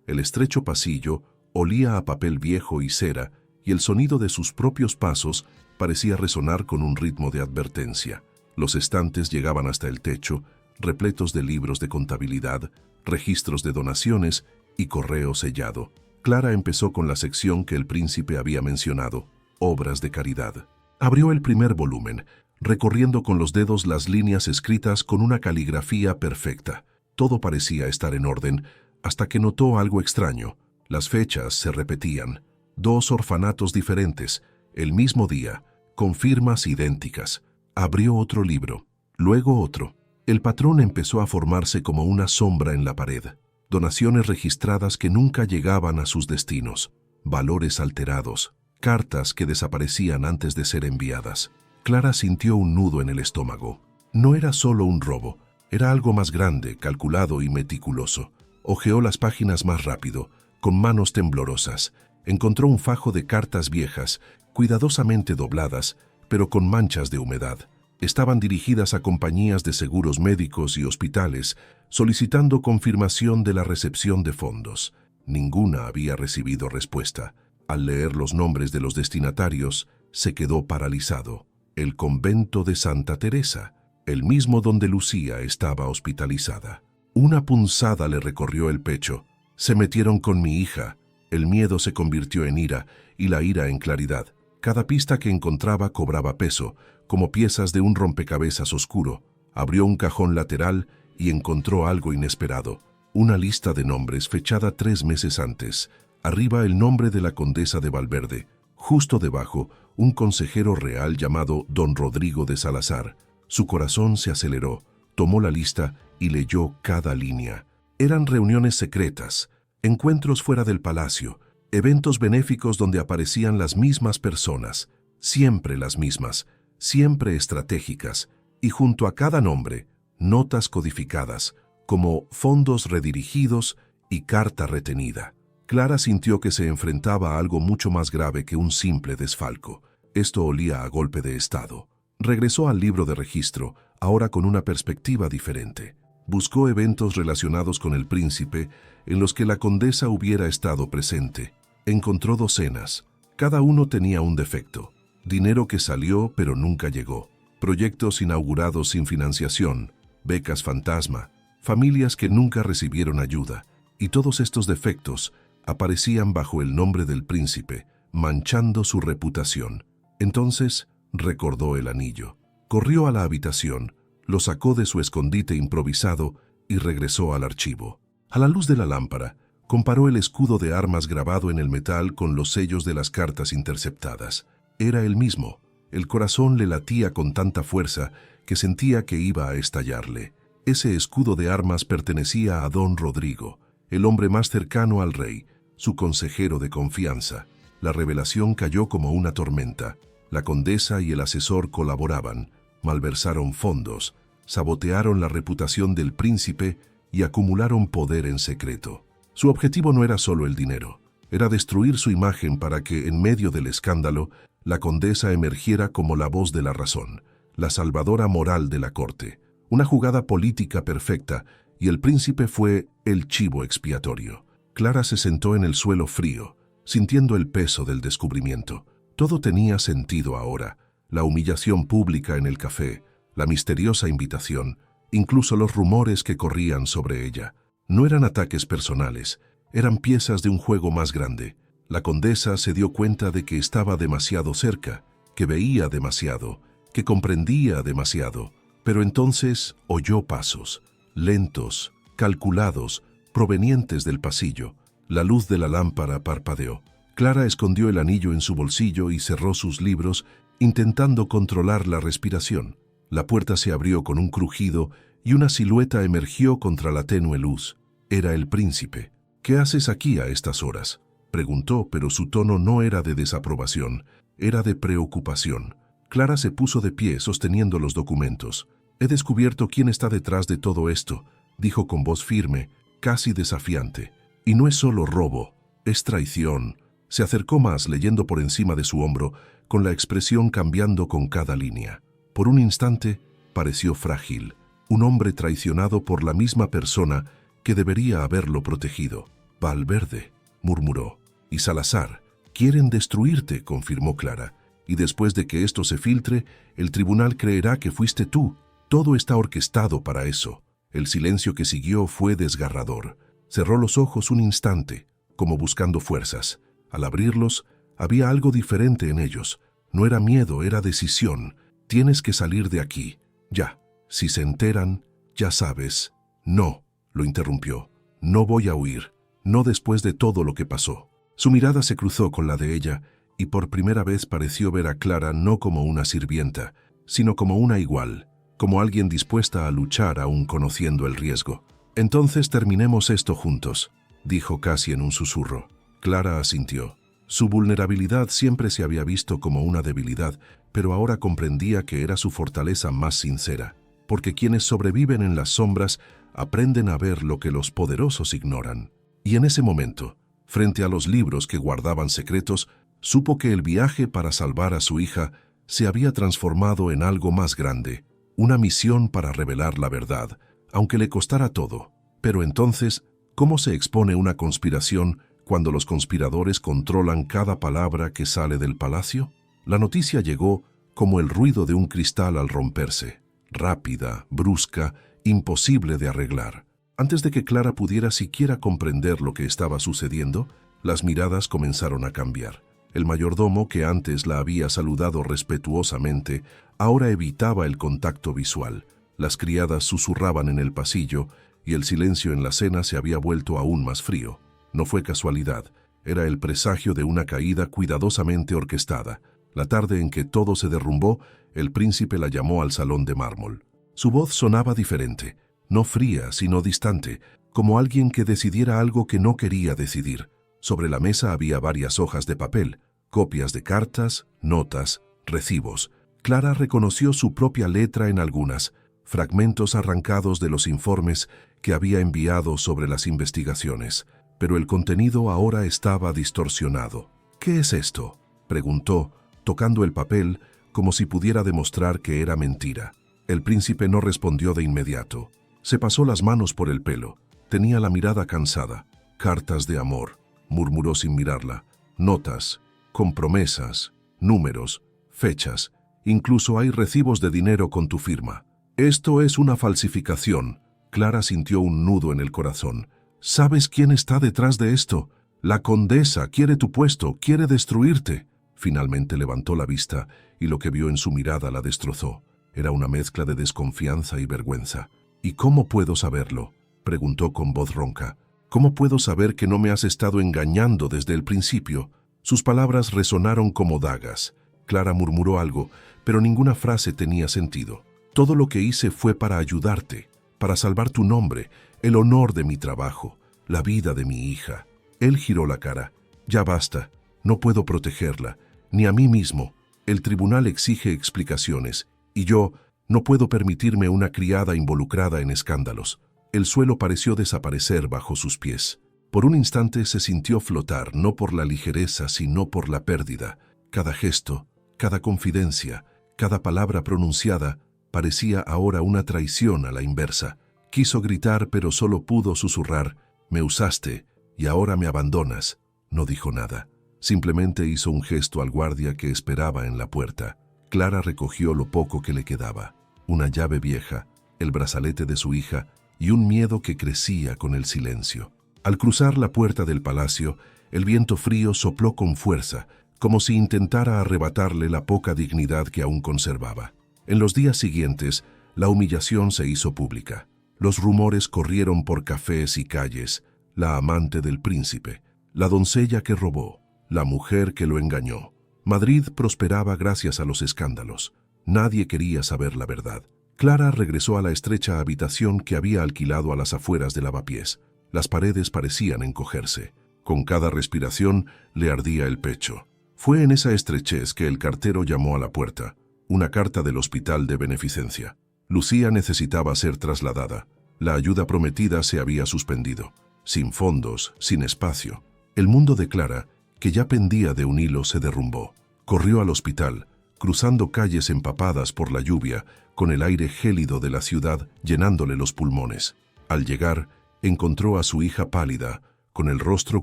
El estrecho pasillo olía a papel viejo y cera, y el sonido de sus propios pasos parecía resonar con un ritmo de advertencia. Los estantes llegaban hasta el techo, repletos de libros de contabilidad, registros de donaciones y correo sellado. Clara empezó con la sección que el príncipe había mencionado, obras de caridad. Abrió el primer volumen, recorriendo con los dedos las líneas escritas con una caligrafía perfecta. Todo parecía estar en orden, hasta que notó algo extraño. Las fechas se repetían. 2 orfanatos diferentes, el mismo día, con firmas idénticas. Abrió otro libro, luego otro. El patrón empezó a formarse como una sombra en la pared. Donaciones registradas que nunca llegaban a sus destinos. Valores alterados. Cartas que desaparecían antes de ser enviadas. Clara sintió un nudo en el estómago. No era solo un robo, era algo más grande, calculado y meticuloso. Hojeó las páginas más rápido, con manos temblorosas. Encontró un fajo de cartas viejas, cuidadosamente dobladas, pero con manchas de humedad. Estaban dirigidas a compañías de seguros médicos y hospitales, solicitando confirmación de la recepción de fondos. Ninguna había recibido respuesta. Al leer los nombres de los destinatarios, se quedó paralizado. El convento de Santa Teresa, el mismo donde Lucía estaba hospitalizada. Una punzada le recorrió el pecho. Se metieron con mi hija. El miedo se convirtió en ira y la ira en claridad. Cada pista que encontraba cobraba peso, como piezas de un rompecabezas oscuro. Abrió un cajón lateral y encontró algo inesperado. Una lista de nombres fechada 3 meses antes. Arriba el nombre de la condesa de Valverde. Justo debajo, un consejero real llamado Don Rodrigo de Salazar. Su corazón se aceleró, tomó la lista y leyó cada línea. Eran reuniones secretas, encuentros fuera del palacio, eventos benéficos donde aparecían las mismas personas, siempre las mismas, siempre estratégicas, y junto a cada nombre, notas codificadas, como fondos redirigidos y carta retenida. Clara sintió que se enfrentaba a algo mucho más grave que un simple desfalco. Esto olía a golpe de Estado. Regresó al libro de registro, ahora con una perspectiva diferente. Buscó eventos relacionados con el príncipe en los que la condesa hubiera estado presente. Encontró docenas. Cada uno tenía un defecto. Dinero que salió pero nunca llegó. Proyectos inaugurados sin financiación. Becas fantasma. Familias que nunca recibieron ayuda. Y todos estos defectos aparecían bajo el nombre del príncipe, manchando su reputación. Entonces recordó el anillo. Corrió a la habitación, lo sacó de su escondite improvisado y regresó al archivo. A la luz de la lámpara, comparó el escudo de armas grabado en el metal con los sellos de las cartas interceptadas. Era el mismo. El corazón le latía con tanta fuerza que sentía que iba a estallarle. Ese escudo de armas pertenecía a Don Rodrigo, el hombre más cercano al rey, su consejero de confianza. La revelación cayó como una tormenta. La condesa y el asesor colaboraban, malversaron fondos, sabotearon la reputación del príncipe y acumularon poder en secreto. Su objetivo no era solo el dinero, era destruir su imagen para que, en medio del escándalo, la condesa emergiera como la voz de la razón, la salvadora moral de la corte. Una jugada política perfecta, y el príncipe fue el chivo expiatorio. Clara se sentó en el suelo frío, sintiendo el peso del descubrimiento. Todo tenía sentido ahora. La humillación pública en el café, la misteriosa invitación, incluso los rumores que corrían sobre ella. No eran ataques personales, eran piezas de un juego más grande. La condesa se dio cuenta de que estaba demasiado cerca, que veía demasiado, que comprendía demasiado. Pero entonces oyó pasos, lentos, calculados, provenientes del pasillo. La luz de la lámpara parpadeó. Clara escondió el anillo en su bolsillo y cerró sus libros, intentando controlar la respiración. La puerta se abrió con un crujido y una silueta emergió contra la tenue luz. Era el príncipe. «¿Qué haces aquí a estas horas?», preguntó, pero su tono no era de desaprobación, era de preocupación. Clara se puso de pie sosteniendo los documentos. «He descubierto quién está detrás de todo esto», dijo con voz firme, casi desafiante. «Y no es solo robo, es traición». Se acercó más, leyendo por encima de su hombro, con la expresión cambiando con cada línea. Por un instante pareció frágil, un hombre traicionado por la misma persona que debería haberlo protegido. Valverde, murmuró. Y Salazar. Quieren destruirte, confirmó Clara. Y después de que esto se filtre, el tribunal creerá que fuiste tú. Todo está orquestado para eso. El silencio que siguió fue desgarrador. Cerró los ojos un instante, como buscando fuerzas. Al abrirlos, había algo diferente en ellos. No era miedo, era decisión. Tienes que salir de aquí. Ya. Si se enteran, ya sabes. No, lo interrumpió. No voy a huir. No después de todo lo que pasó. Su mirada se cruzó con la de ella y por primera vez pareció ver a Clara no como una sirvienta, sino como una igual, como alguien dispuesta a luchar aún conociendo el riesgo. Entonces terminemos esto juntos, dijo casi en un susurro. Clara asintió. Su vulnerabilidad siempre se había visto como una debilidad, pero ahora comprendía que era su fortaleza más sincera, porque quienes sobreviven en las sombras aprenden a ver lo que los poderosos ignoran. Y en ese momento, frente a los libros que guardaban secretos, supo que el viaje para salvar a su hija se había transformado en algo más grande, una misión para revelar la verdad, aunque le costara todo. Pero entonces, ¿cómo se expone una conspiración cuando los conspiradores controlan cada palabra que sale del palacio? La noticia llegó como el ruido de un cristal al romperse, rápida, brusca, imposible de arreglar. Antes de que Clara pudiera siquiera comprender lo que estaba sucediendo, las miradas comenzaron a cambiar. El mayordomo, que antes la había saludado respetuosamente, ahora evitaba el contacto visual. Las criadas susurraban en el pasillo y el silencio en la cena se había vuelto aún más frío. No fue casualidad, era el presagio de una caída cuidadosamente orquestada. La tarde en que todo se derrumbó, el príncipe la llamó al salón de mármol. Su voz sonaba diferente. No fría, sino distante, como alguien que decidiera algo que no quería decidir. Sobre la mesa había varias hojas de papel, copias de cartas, notas, recibos. Clara reconoció su propia letra en algunas, fragmentos arrancados de los informes que había enviado sobre las investigaciones, pero el contenido ahora estaba distorsionado. ¿Qué es esto?, preguntó, tocando el papel como si pudiera demostrar que era mentira. El príncipe no respondió de inmediato. Se pasó las manos por el pelo. Tenía la mirada cansada. Cartas de amor, murmuró sin mirarla. Notas, con promesas, números, fechas. Incluso hay recibos de dinero con tu firma. Esto es una falsificación. Clara sintió un nudo en el corazón. ¿Sabes quién está detrás de esto? La condesa quiere tu puesto, quiere destruirte. Finalmente levantó la vista y lo que vio en su mirada la destrozó. Era una mezcla de desconfianza y vergüenza. ¿Y cómo puedo saberlo?, preguntó con voz ronca. ¿Cómo puedo saber que no me has estado engañando desde el principio? Sus palabras resonaron como dagas. Clara murmuró algo, pero ninguna frase tenía sentido. Todo lo que hice fue para ayudarte, para salvar tu nombre, el honor de mi trabajo, la vida de mi hija. Él giró la cara. Ya basta, no puedo protegerla, ni a mí mismo. El tribunal exige explicaciones, y yo no puedo permitirme una criada involucrada en escándalos. El suelo pareció desaparecer bajo sus pies. Por un instante se sintió flotar, no por la ligereza, sino por la pérdida. Cada gesto, cada confidencia, cada palabra pronunciada, parecía ahora una traición a la inversa. Quiso gritar, pero solo pudo susurrar: «Me usaste, y ahora me abandonas». No dijo nada. Simplemente hizo un gesto al guardia que esperaba en la puerta. Clara recogió lo poco que le quedaba. Una llave vieja, el brazalete de su hija y un miedo que crecía con el silencio. Al cruzar la puerta del palacio, el viento frío sopló con fuerza, como si intentara arrebatarle la poca dignidad que aún conservaba. En los días siguientes, la humillación se hizo pública. Los rumores corrieron por cafés y calles: la amante del príncipe, la doncella que robó, la mujer que lo engañó. Madrid prosperaba gracias a los escándalos. Nadie quería saber la verdad. Clara regresó a la estrecha habitación que había alquilado a las afueras de Lavapiés. Las paredes parecían encogerse. Con cada respiración le ardía el pecho. Fue en esa estrechez que el cartero llamó a la puerta. Una carta del hospital de beneficencia. Lucía necesitaba ser trasladada. La ayuda prometida se había suspendido. Sin fondos, sin espacio. El mundo de Clara, que ya pendía de un hilo, se derrumbó. Corrió al hospital. cruzando calles empapadas por la lluvia, con el aire gélido de la ciudad llenándole los pulmones. Al llegar, encontró a su hija pálida, con el rostro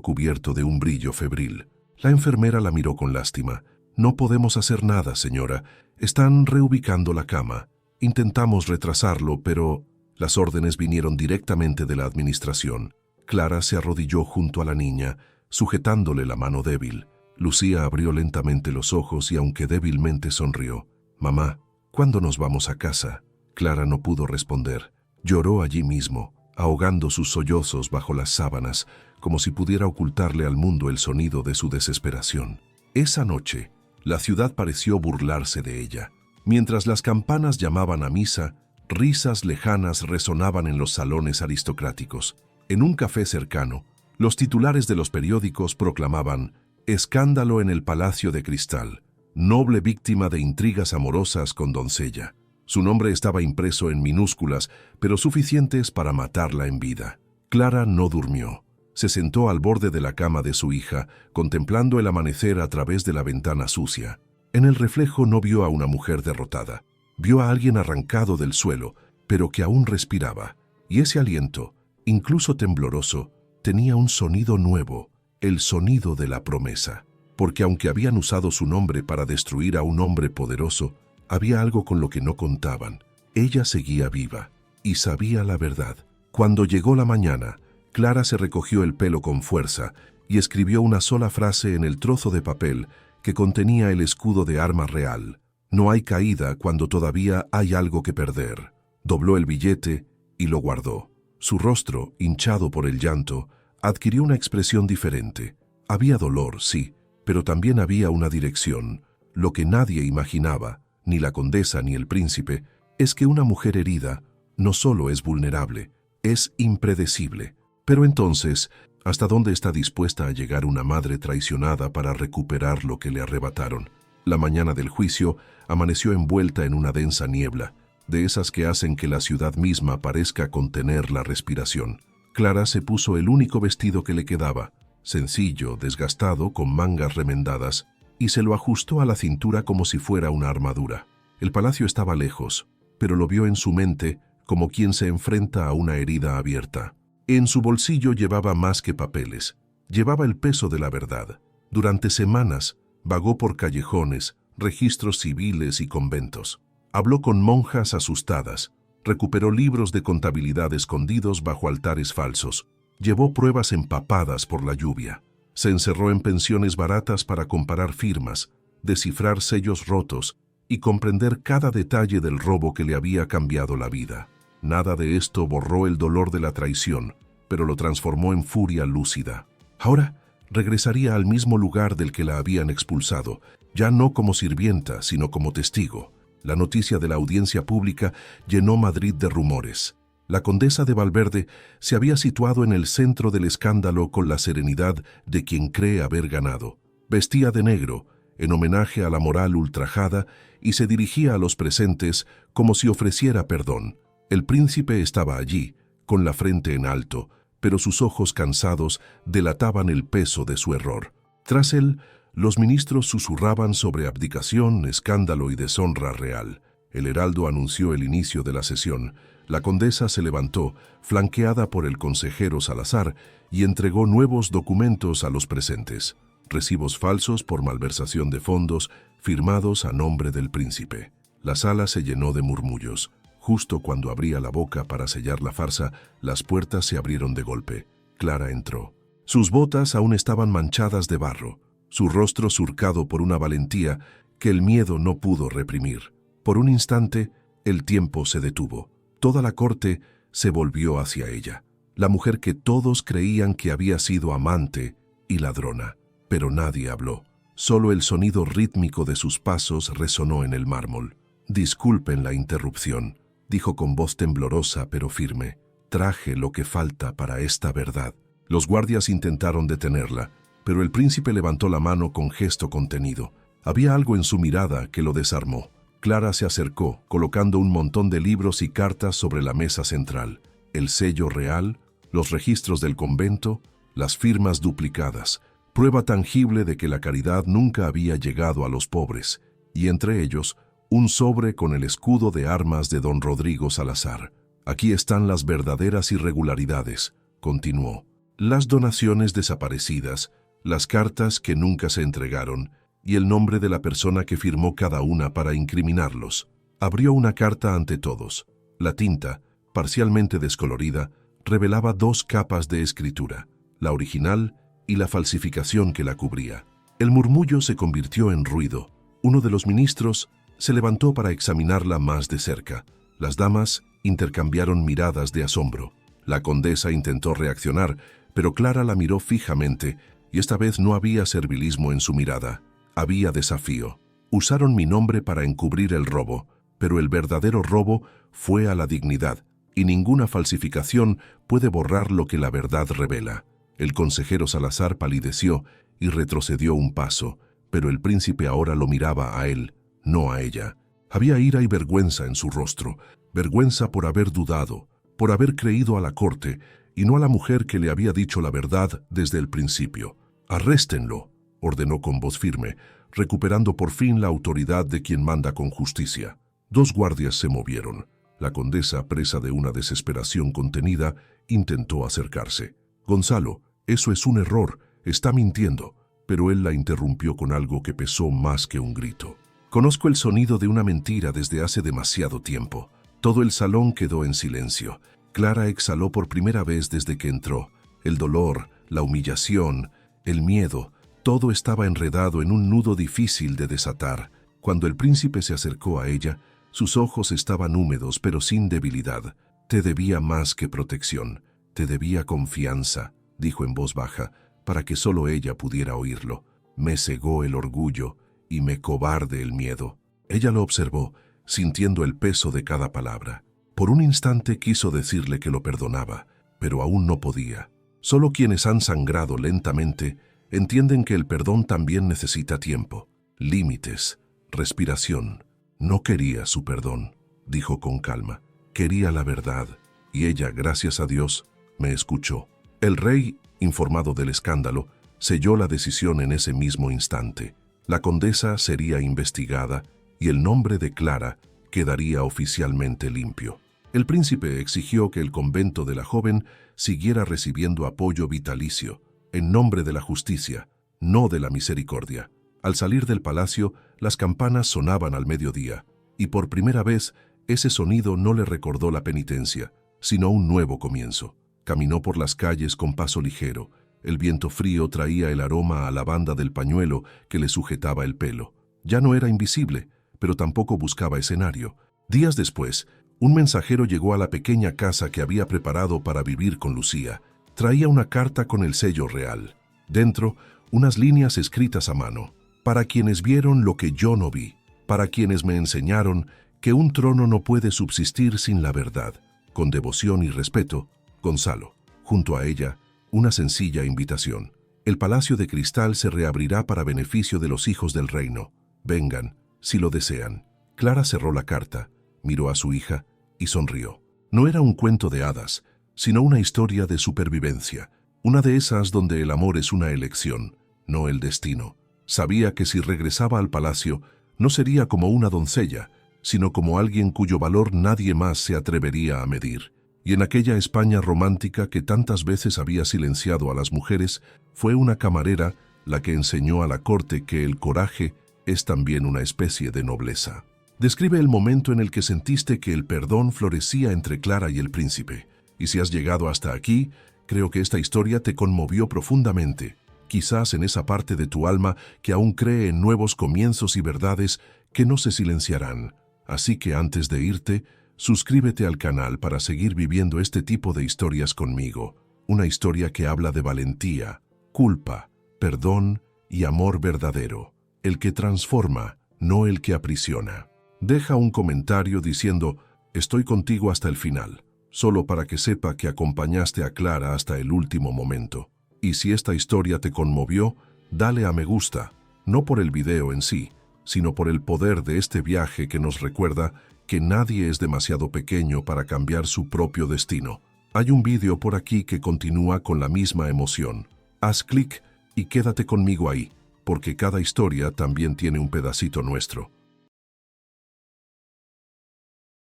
cubierto de un brillo febril. La enfermera la miró con lástima. «No podemos hacer nada, señora. Están reubicando la cama. Intentamos retrasarlo, pero...» Las órdenes vinieron directamente de la administración. Clara se arrodilló junto a la niña, sujetándole la mano débil. Lucía abrió lentamente los ojos y aunque débilmente sonrió. «Mamá, ¿cuándo nos vamos a casa?» Clara no pudo responder. Lloró allí mismo, ahogando sus sollozos bajo las sábanas, como si pudiera ocultarle al mundo el sonido de su desesperación. Esa noche, la ciudad pareció burlarse de ella. Mientras las campanas llamaban a misa, risas lejanas resonaban en los salones aristocráticos. En un café cercano, los titulares de los periódicos proclamaban: «Escándalo en el Palacio de Cristal. Noble víctima de intrigas amorosas con doncella». Su nombre estaba impreso en minúsculas, pero suficientes para matarla en vida. Clara no durmió. Se sentó al borde de la cama de su hija, contemplando el amanecer a través de la ventana sucia. En el reflejo no vio a una mujer derrotada. Vio a alguien arrancado del suelo, pero que aún respiraba. Y ese aliento, incluso tembloroso, tenía un sonido nuevo, el sonido de la promesa. Porque aunque habían usado su nombre para destruir a un hombre poderoso, había algo con lo que no contaban. Ella seguía viva y sabía la verdad. Cuando llegó la mañana, Clara se recogió el pelo con fuerza y escribió una sola frase en el trozo de papel que contenía el escudo de arma real. «No hay caída cuando todavía hay algo que perder». Dobló el billete y lo guardó. Su rostro, hinchado por el llanto, adquirió una expresión diferente. Había dolor, sí, pero también había una dirección. Lo que nadie imaginaba, ni la condesa ni el príncipe, es que una mujer herida no solo es vulnerable, es impredecible. Pero entonces, ¿hasta dónde está dispuesta a llegar una madre traicionada para recuperar lo que le arrebataron? La mañana del juicio amaneció envuelta en una densa niebla, de esas que hacen que la ciudad misma parezca contener la respiración. Clara se puso el único vestido que le quedaba, sencillo, desgastado, con mangas remendadas, y se lo ajustó a la cintura como si fuera una armadura. El palacio estaba lejos, pero lo vio en su mente como quien se enfrenta a una herida abierta. En su bolsillo llevaba más que papeles, llevaba el peso de la verdad. Durante semanas vagó por callejones, registros civiles y conventos. Habló con monjas asustadas, recuperó libros de contabilidad escondidos bajo altares falsos, llevó pruebas empapadas por la lluvia. Se encerró en pensiones baratas para comparar firmas, descifrar sellos rotos y comprender cada detalle del robo que le había cambiado la vida. Nada de esto borró el dolor de la traición, pero lo transformó en furia lúcida. Ahora regresaría al mismo lugar del que la habían expulsado, ya no como sirvienta, sino como testigo. La noticia de la audiencia pública llenó Madrid de rumores. La condesa de Valverde se había situado en el centro del escándalo con la serenidad de quien cree haber ganado. Vestía de negro, en homenaje a la moral ultrajada, y se dirigía a los presentes como si ofreciera perdón. El príncipe estaba allí, con la frente en alto, pero sus ojos cansados delataban el peso de su error. Tras él, los ministros susurraban sobre abdicación, escándalo y deshonra real. El heraldo anunció el inicio de la sesión. La condesa se levantó, flanqueada por el consejero Salazar, y entregó nuevos documentos a los presentes. Recibos falsos por malversación de fondos, firmados a nombre del príncipe. La sala se llenó de murmullos. Justo cuando abría la boca para sellar la farsa, las puertas se abrieron de golpe. Clara entró. Sus botas aún estaban manchadas de barro, su rostro surcado por una valentía que el miedo no pudo reprimir. Por un instante, el tiempo se detuvo. Toda la corte se volvió hacia ella, la mujer que todos creían que había sido amante y ladrona. Pero nadie habló. Solo el sonido rítmico de sus pasos resonó en el mármol. «Disculpen la interrupción», dijo con voz temblorosa pero firme. «Traje lo que falta para esta verdad». Los guardias intentaron detenerla, pero el príncipe levantó la mano con gesto contenido. Había algo en su mirada que lo desarmó. Clara se acercó, colocando un montón de libros y cartas sobre la mesa central. El sello real, los registros del convento, las firmas duplicadas. Prueba tangible de que la caridad nunca había llegado a los pobres. y entre ellos un sobre con el escudo de armas de don Rodrigo Salazar. Aquí están las verdaderas irregularidades, continuó. Las donaciones desaparecidas, las cartas que nunca se entregaron y el nombre de la persona que firmó cada una para incriminarlos. Abrió una carta ante todos. La tinta, parcialmente descolorida, revelaba 2 capas de escritura, la original y la falsificación que la cubría. El murmullo se convirtió en ruido. Uno de los ministros se levantó para examinarla más de cerca. Las damas intercambiaron miradas de asombro. La condesa intentó reaccionar, pero Clara la miró fijamente, y esta vez no había servilismo en su mirada. Había desafío. Usaron mi nombre para encubrir el robo, pero el verdadero robo fue a la dignidad, y ninguna falsificación puede borrar lo que la verdad revela. El consejero Salazar palideció y retrocedió un paso, pero el príncipe ahora lo miraba a él, no a ella. Había ira y vergüenza en su rostro, vergüenza por haber dudado, por haber creído a la corte y no a la mujer que le había dicho la verdad desde el principio. «Arréstenlo», ordenó con voz firme, recuperando por fin la autoridad de quien manda con justicia. 2 guardias se movieron. La condesa, presa de una desesperación contenida, intentó acercarse. «Gonzalo, eso es un error, está mintiendo», pero él la interrumpió con algo que pesó más que un grito. «Conozco el sonido de una mentira desde hace demasiado tiempo». Todo el salón quedó en silencio. Clara exhaló por primera vez desde que entró. El dolor, la humillación, el miedo, todo estaba enredado en un nudo difícil de desatar. Cuando el príncipe se acercó a ella, sus ojos estaban húmedos pero sin debilidad. «Te debía más que protección, te debía confianza», dijo en voz baja, para que solo ella pudiera oírlo. «Me cegó el orgullo y me cobarde el miedo». Ella lo observó, sintiendo el peso de cada palabra. Por un instante quiso decirle que lo perdonaba, pero aún no podía. Solo quienes han sangrado lentamente entienden que el perdón también necesita tiempo, límites, respiración. «No quería su perdón», dijo con calma. «Quería la verdad, y ella, gracias a Dios, me escuchó». El rey, informado del escándalo, selló la decisión en ese mismo instante. La condesa sería investigada y el nombre de Clara quedaría oficialmente limpio. El príncipe exigió que el convento de la joven siguiera recibiendo apoyo vitalicio, en nombre de la justicia, no de la misericordia. Al salir del palacio, las campanas sonaban al mediodía, y por primera vez ese sonido no le recordó la penitencia, sino un nuevo comienzo. Caminó por las calles con paso ligero. El viento frío traía el aroma a lavanda del pañuelo que le sujetaba el pelo. Ya no era invisible, pero tampoco buscaba escenario. Días después, un mensajero llegó a la pequeña casa que había preparado para vivir con Lucía. Traía una carta con el sello real. Dentro, unas líneas escritas a mano. «Para quienes vieron lo que yo no vi, para quienes me enseñaron que un trono no puede subsistir sin la verdad. Con devoción y respeto, Gonzalo». Junto a ella, una sencilla invitación. «El palacio de cristal se reabrirá para beneficio de los hijos del reino. Vengan, si lo desean». Clara cerró la carta, miró a su hija y sonrió. No era un cuento de hadas, sino una historia de supervivencia, una de esas donde el amor es una elección, no el destino. Sabía que si regresaba al palacio, no sería como una doncella, sino como alguien cuyo valor nadie más se atrevería a medir. Y en aquella España romántica que tantas veces había silenciado a las mujeres, fue una camarera la que enseñó a la corte que el coraje es también una especie de nobleza. Describe el momento en el que sentiste que el perdón florecía entre Clara y el príncipe. Y si has llegado hasta aquí, creo que esta historia te conmovió profundamente, quizás en esa parte de tu alma que aún cree en nuevos comienzos y verdades que no se silenciarán. Así que antes de irte, suscríbete al canal para seguir viviendo este tipo de historias conmigo. Una historia que habla de valentía, culpa, perdón y amor verdadero. El que transforma, no el que aprisiona. Deja un comentario diciendo «Estoy contigo hasta el final», solo para que sepa que acompañaste a Clara hasta el último momento. Y si esta historia te conmovió, dale a me gusta, no por el video en sí, sino por el poder de este viaje que nos recuerda que nadie es demasiado pequeño para cambiar su propio destino. Hay un vídeo por aquí que continúa con la misma emoción. Haz clic y quédate conmigo ahí, porque cada historia también tiene un pedacito nuestro.